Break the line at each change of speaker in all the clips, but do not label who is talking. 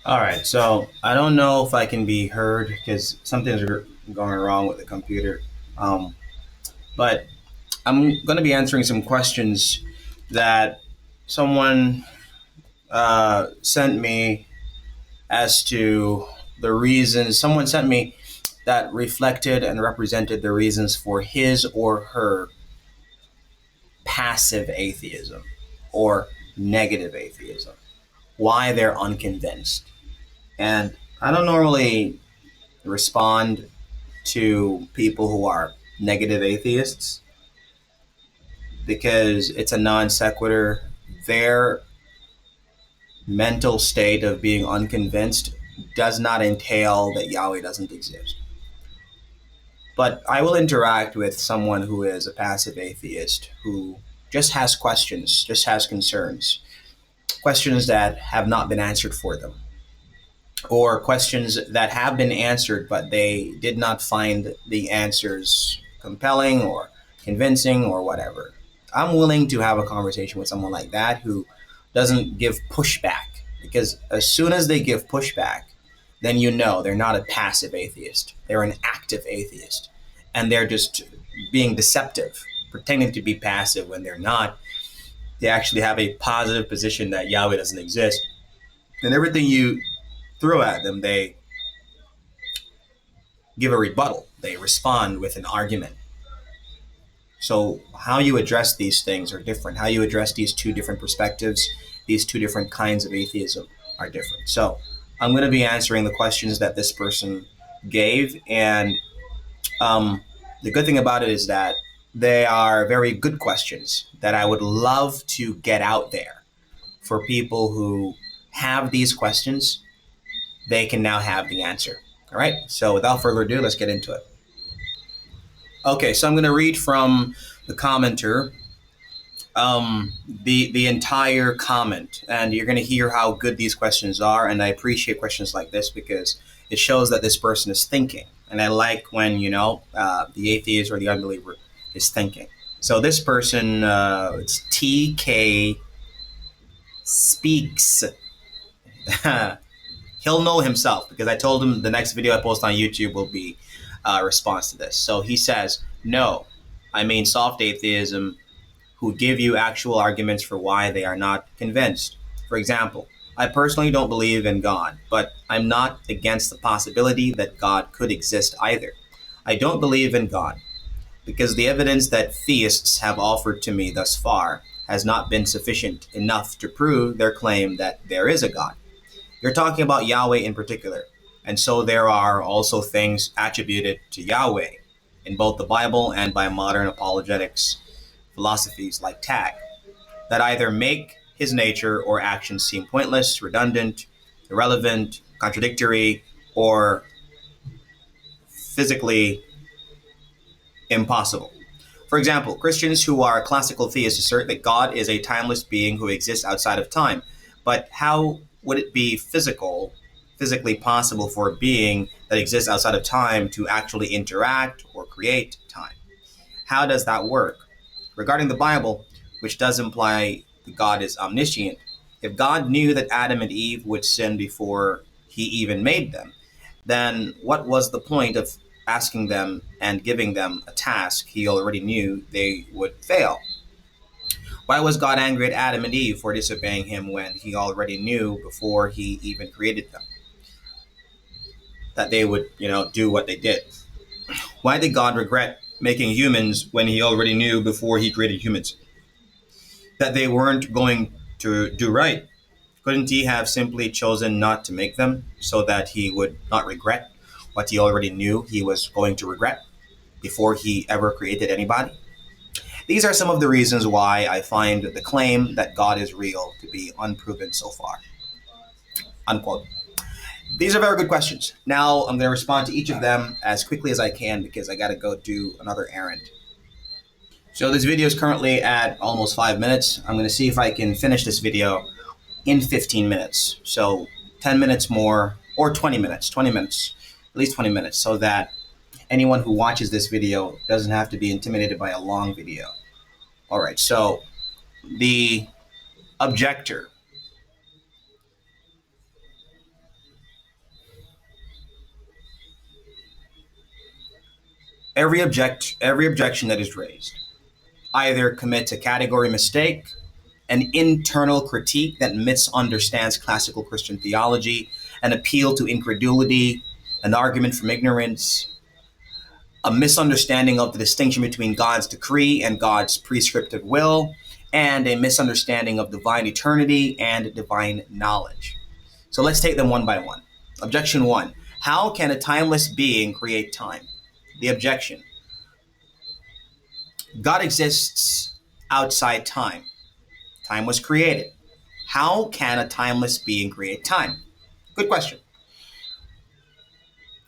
All right, so I don't know if I can be heard because something's going wrong with the computer. Um, but I'm going to be answering some questions that someone sent me as to the reasons. Someone sent me that reflected and represented the reasons for his or her passive atheism or negative atheism, why they're unconvinced. And I don't normally respond to people who are negative atheists because it's a non sequitur. Their mental state of being unconvinced does not entail that Yahweh doesn't exist. But I will interact with someone who is a passive atheist who just has questions, just has concerns, questions that have not been answered for them, or questions that have been answered, but they did not find the answers compelling or convincing or whatever. I'm willing to have a conversation with someone like that who doesn't give pushback, because as soon as they give pushback, then you know they're not a passive atheist. They're an active atheist. And they're just being deceptive, pretending to be passive when they're not. They actually have a positive position that Yahweh doesn't exist. And everything you throw at them, they give a rebuttal. They respond with an argument. So how you address these things are different. How you address these two different perspectives, these two different kinds of atheism are different. So I'm going to be answering the questions that this person gave. And the good thing about it is that they are very good questions that I would love to get out there for people who have these questions. They can now have the answer. All right. So without further ado, let's get into it. Okay, so I'm going to read from the commenter the entire comment, and you're going to hear how good these questions are. And I appreciate questions like this because it shows that this person is thinking. And I like when the atheist or the unbeliever is thinking. So this person, it's TK Speaks. He'll know himself because I told him the next video I post on YouTube will be a response to this. So he says, no, I mean soft atheism, who give you actual arguments for why they are not convinced. For example, I personally don't believe in God, but I'm not against the possibility that God could exist either. I don't believe in God because the evidence that theists have offered to me thus far has not been sufficient enough to prove their claim that there is a God. You're talking about Yahweh in particular, and so there are also things attributed to Yahweh in both the Bible and by modern apologetics philosophies like tag that either make his nature or actions seem pointless, redundant, irrelevant, contradictory, or physically impossible. For example, Christians who are classical theists assert that God is a timeless being who exists outside of time. But how would it be physically possible for a being that exists outside of time to actually interact or create time? How does that work? Regarding the Bible, which does imply that God is omniscient, if God knew that Adam and Eve would sin before he even made them, then what was the point of asking them and giving them a task he already knew they would fail? Why was God angry at Adam and Eve for disobeying him when he already knew before he even created them that they would, do what they did? Why did God regret making humans when he already knew before he created humans that they weren't going to do right? Couldn't he have simply chosen not to make them so that he would not regret what he already knew he was going to regret before he ever created anybody? These are some of the reasons why I find the claim that God is real to be unproven so far. Unquote. These are very good questions. Now I'm going to respond to each of them as quickly as I can because I got to go do another errand. So this video is currently at almost 5 minutes. I'm going to see if I can finish this video in 15 minutes. So 10 minutes more, or 20 minutes, at least 20 minutes, so that anyone who watches this video doesn't have to be intimidated by a long video. All right, so the objector Every objection that is raised either commits a category mistake, an internal critique that misunderstands classical Christian theology, an appeal to incredulity, an argument from ignorance, a misunderstanding of the distinction between God's decree and God's prescriptive will, and a misunderstanding of divine eternity and divine knowledge. So let's take them one by one. Objection 1. How can a timeless being create time? The objection. God exists outside time. Time was created. How can a timeless being create time? Good question.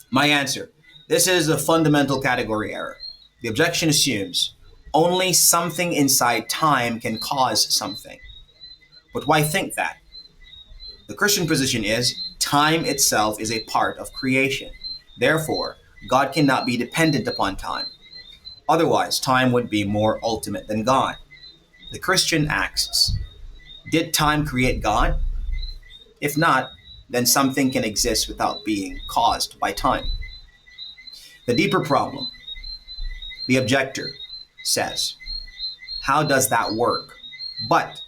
My answer. This is a fundamental category error. The objection assumes only something inside time can cause something. But why think that? The Christian position is time itself is a part of creation. Therefore, God cannot be dependent upon time. Otherwise, time would be more ultimate than God. The Christian asks, did time create God? If not, then something can exist without being caused by time. The deeper problem, the objector says, how does that work? But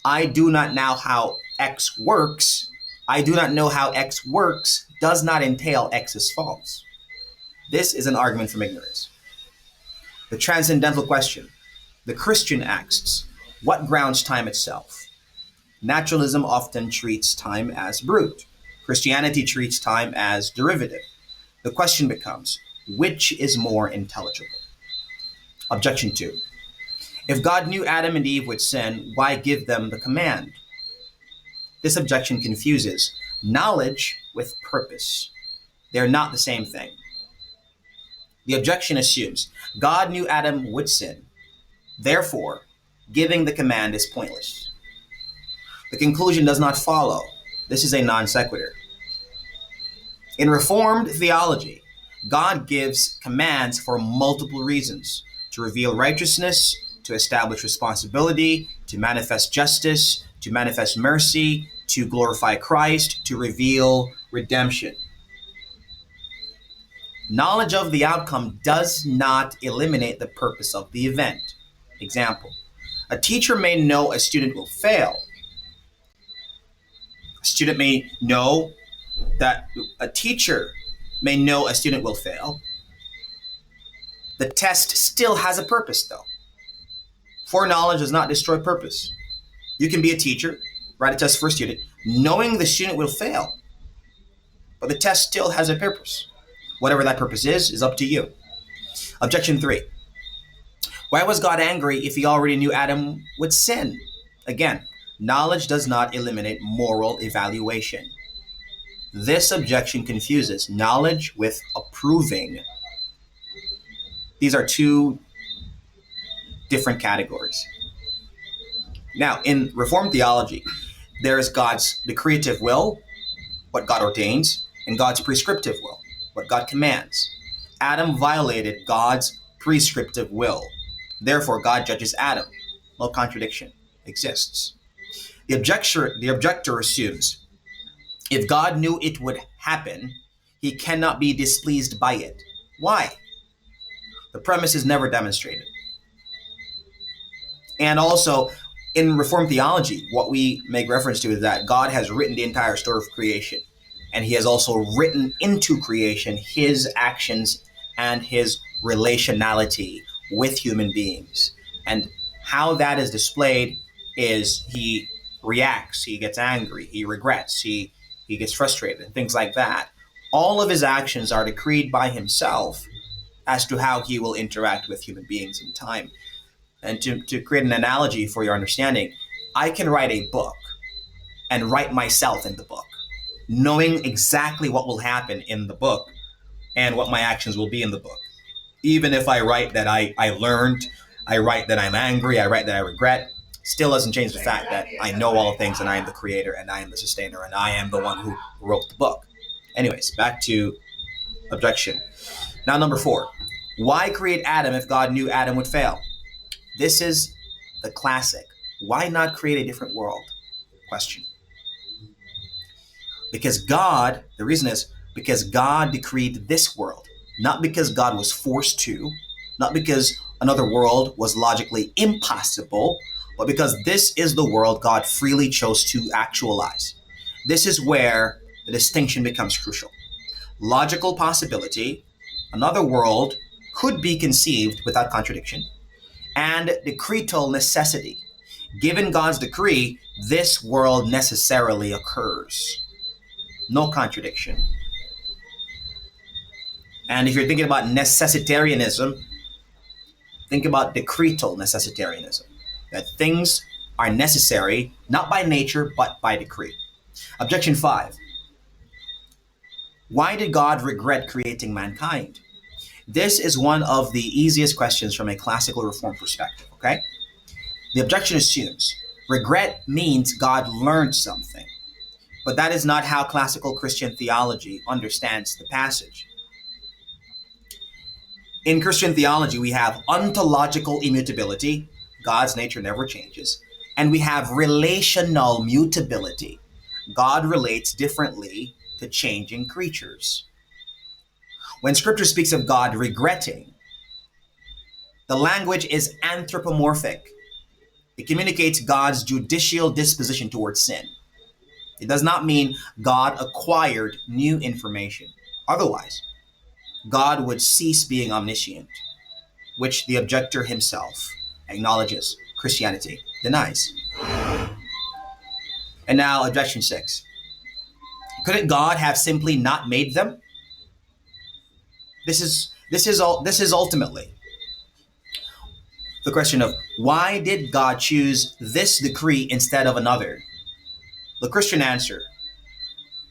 I do not know how X works. I do not know how X works does not entail X is false. This is an argument from ignorance. The transcendental question, the Christian asks, what grounds time itself? Naturalism often treats time as brute. Christianity treats time as derivative. The question becomes, which is more intelligible? Objection 2. If God knew Adam and Eve would sin, why give them the command? This objection confuses knowledge with purpose. They're not the same thing. The objection assumes God knew Adam would sin. Therefore, giving the command is pointless. The conclusion does not follow. This is a non sequitur. In Reformed theology, God gives commands for multiple reasons: to reveal righteousness, to establish responsibility, to manifest justice, to manifest mercy, to glorify Christ, to reveal redemption. Knowledge of the outcome does not eliminate the purpose of the event. Example, a teacher may know a student will fail. A student may know that a teacher may know a student will fail. The test still has a purpose, though. Foreknowledge does not destroy purpose. You can be a teacher, write a test for a student, knowing the student will fail, but the test still has a purpose. Whatever that purpose is up to you. Objection 3. Why was God angry if he already knew Adam would sin? Again, knowledge does not eliminate moral evaluation. This objection confuses knowledge with approving. These are two different categories. Now, in Reformed theology, there is God's decretive will, what God ordains, and God's prescriptive will, what God commands. Adam violated God's prescriptive will. Therefore, God judges Adam. No contradiction exists. The objector assumes if God knew it would happen, he cannot be displeased by it. Why? The premise is never demonstrated. And also, in Reformed theology, what we make reference to is that God has written the entire story of creation. And he has also written into creation his actions and his relationality with human beings. And how that is displayed is he reacts, he gets angry, he regrets, he gets frustrated, and things like that. All of his actions are decreed by himself as to how he will interact with human beings in time. And to create an analogy for your understanding, I can write a book and write myself in the book, knowing exactly what will happen in the book and what my actions will be in the book. Even if I write that I learned, I write that I'm angry, I write that I regret, still doesn't change the fact that I know all things and I am the creator and I am the sustainer and I am the one who wrote the book. Anyways, back to objection. Now, number 4, why create Adam if God knew Adam would fail? This is the classic. Why not create a different world? Question. The reason is because God decreed this world. not because God was forced to, not because another world was logically impossible, but because this is the world God freely chose to actualize. This is where the distinction becomes crucial. Logical possibility, another world could be conceived without contradiction, and decretal necessity. Given God's decree, this world necessarily occurs. No contradiction. And if you're thinking about necessitarianism, think about decretal necessitarianism, that things are necessary not by nature but by decree. Objection 5. Why did God regret creating mankind? This is one of the easiest questions from a classical reform perspective, okay? The objection assumes regret means God learned something, but that is not how classical Christian theology understands the passage. In Christian theology, we have ontological immutability, God's nature never changes, and we have relational mutability. God relates differently to changing creatures. When Scripture speaks of God regretting, the language is anthropomorphic. It communicates God's judicial disposition towards sin. It does not mean God acquired new information. Otherwise, God would cease being omniscient, which the objector himself acknowledges, Christianity denies. And now, objection 6. Couldn't God have simply not made them? This is ultimately the question of why did God choose this decree instead of another? The Christian answer,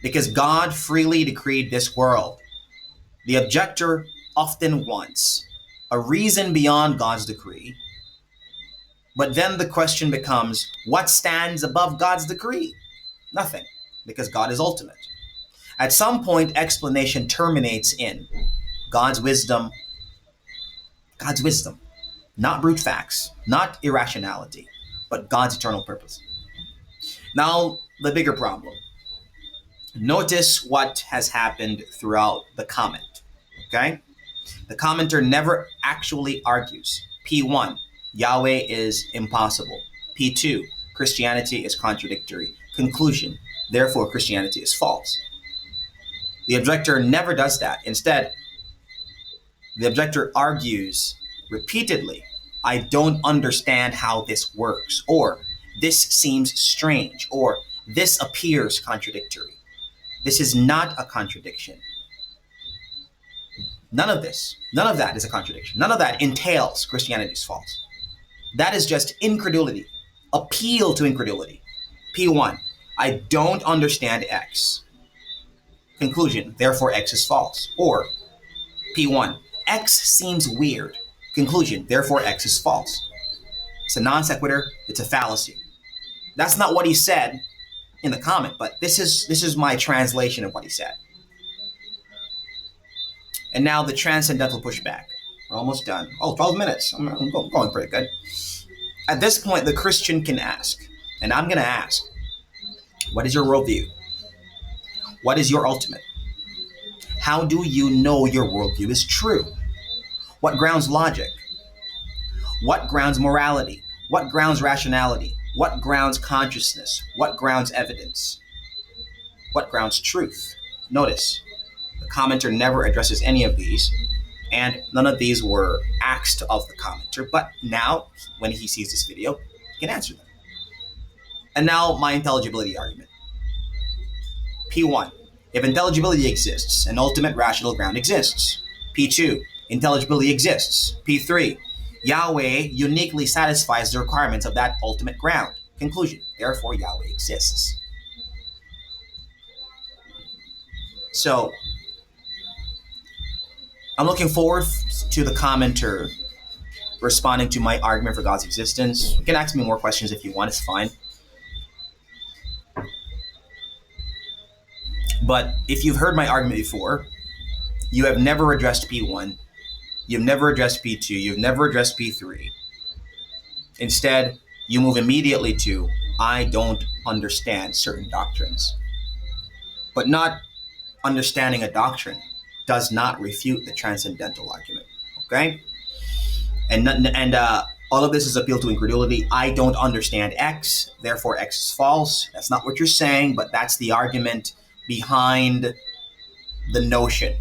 because God freely decreed this world. The objector often wants a reason beyond God's decree, but then the question becomes, what stands above God's decree? Nothing, because God is ultimate. At some point, explanation terminates in God's wisdom, not brute facts, not irrationality, but God's eternal purpose. Now, the bigger problem. Notice what has happened throughout the comment, okay? The commenter never actually argues. P1, Yahweh is impossible. P2, Christianity is contradictory. Conclusion, therefore Christianity is false. The objector never does that. Instead, the objector argues repeatedly, I don't understand how this works, or this seems strange, or this appears contradictory. This is not a contradiction. None of that is a contradiction. None of that entails Christianity is false. That is just incredulity, appeal to incredulity. P1, I don't understand X. Conclusion, therefore X is false. Or P1, X seems weird. Conclusion, therefore X is false. It's a non sequitur, it's a fallacy. That's not what he said in the comment, but this is my translation of what he said. And now the transcendental pushback. We're almost done. 12 minutes. I'm going pretty good. At this point, the Christian can ask, and I'm going to ask, what is your worldview? What is your ultimate? How do you know your worldview is true? What grounds logic? What grounds morality? What grounds rationality? What grounds consciousness? What grounds evidence? What grounds truth? Notice, the commenter never addresses any of these, and none of these were asked of the commenter, but now, when he sees this video, he can answer them. And now, my intelligibility argument. P1, if intelligibility exists, an ultimate rational ground exists. P2, intelligibility exists. P3, Yahweh uniquely satisfies the requirements of that ultimate ground. Conclusion, therefore Yahweh exists. So, I'm looking forward to the commenter responding to my argument for God's existence. You can ask me more questions if you want, it's fine. But if you've heard my argument before, you have never addressed P1, you've never addressed P2, you've never addressed P3. Instead, you move immediately to, I don't understand certain doctrines. But not understanding a doctrine does not refute the transcendental argument. Okay? And all of this is appeal to incredulity. I don't understand X, therefore X is false. That's not what you're saying, but that's the argument behind the notion.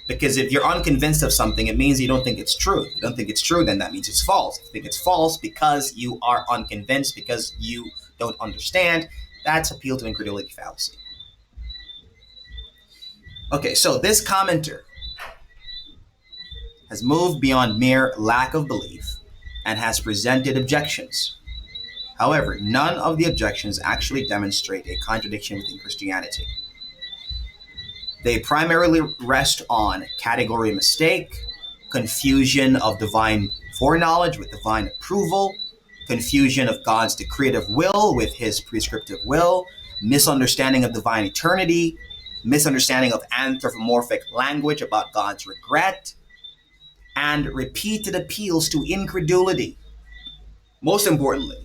Because if you're unconvinced of something, it means you don't think it's true. If you don't think it's true, then that means it's false. If you think it's false because you are unconvinced, because you don't understand, that's appeal to incredulity fallacy. Okay, so this commenter has moved beyond mere lack of belief and has presented objections. However, none of the objections actually demonstrate a contradiction within Christianity. They primarily rest on category mistake, confusion of divine foreknowledge with divine approval, confusion of God's decretive will with his prescriptive will, misunderstanding of divine eternity, misunderstanding of anthropomorphic language about God's regret, and repeated appeals to incredulity. Most importantly,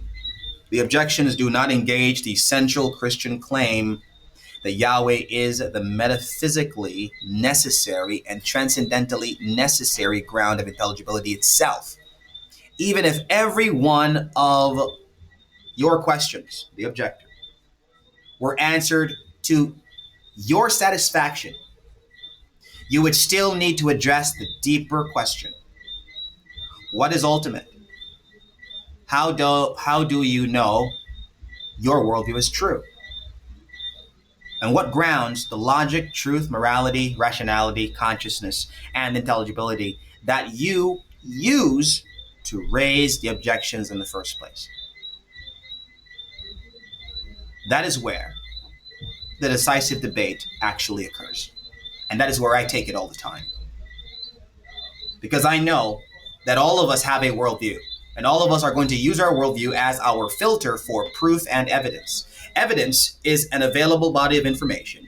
the objections do not engage the central Christian claim that Yahweh is the metaphysically necessary and transcendentally necessary ground of intelligibility itself. Even if every one of your questions, the objector, were answered to your satisfaction, you would still need to address the deeper question. What is ultimate? How do you know your worldview is true? And what grounds the logic, truth, morality, rationality, consciousness, and intelligibility that you use to raise the objections in the first place? That is where the decisive debate actually occurs. And that is where I take it all the time. Because I know that all of us have a worldview, and all of us are going to use our worldview as our filter for proof and evidence. Evidence is an available body of information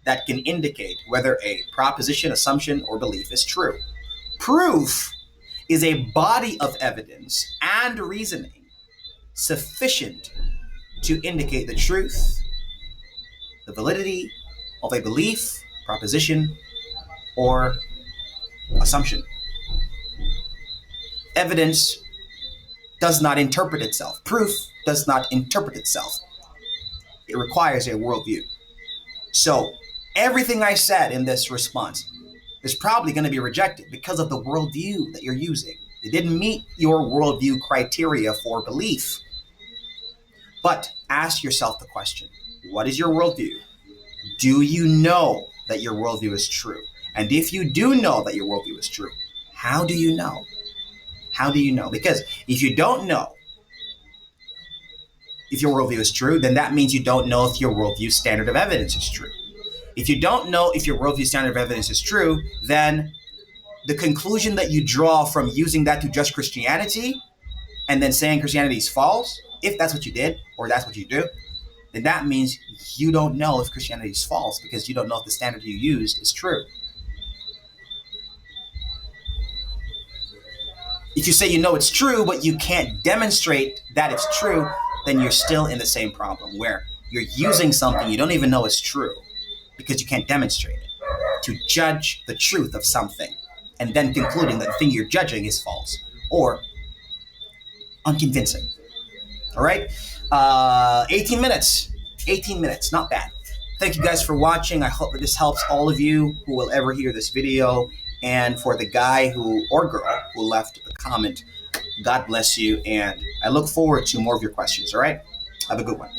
that can indicate whether a proposition, assumption, or belief is true. Proof is a body of evidence and reasoning sufficient to indicate the truth, the validity of a belief, proposition, or assumption. Evidence does not interpret itself. Proof does not interpret itself. It requires a worldview. So everything I said in this response is probably going to be rejected because of the worldview that you're using. It didn't meet your worldview criteria for belief. But ask yourself the question, what is your worldview? Do you know that your worldview is true? And if you do know that your worldview is true, how do you know? How do you know? Because if you don't know if your worldview is true, then that means you don't know if your worldview standard of evidence is true. If you don't know if your worldview standard of evidence is true, then the conclusion that you draw from using that to judge Christianity and then saying Christianity is false, if that's what you did or that's what you do, then that means you don't know if Christianity is false because you don't know if the standard you used is true. If you say you know it's true, but you can't demonstrate that it's true, then you're still in the same problem where you're using something you don't even know is true because you can't demonstrate it to judge the truth of something and then concluding that the thing you're judging is false or unconvincing. All right? 18 minutes. 18 minutes. Not bad. Thank you guys for watching. I hope that this helps all of you who will ever hear this video. And for the guy or girl who left the comment, God bless you. And I look forward to more of your questions. All right? Have a good one.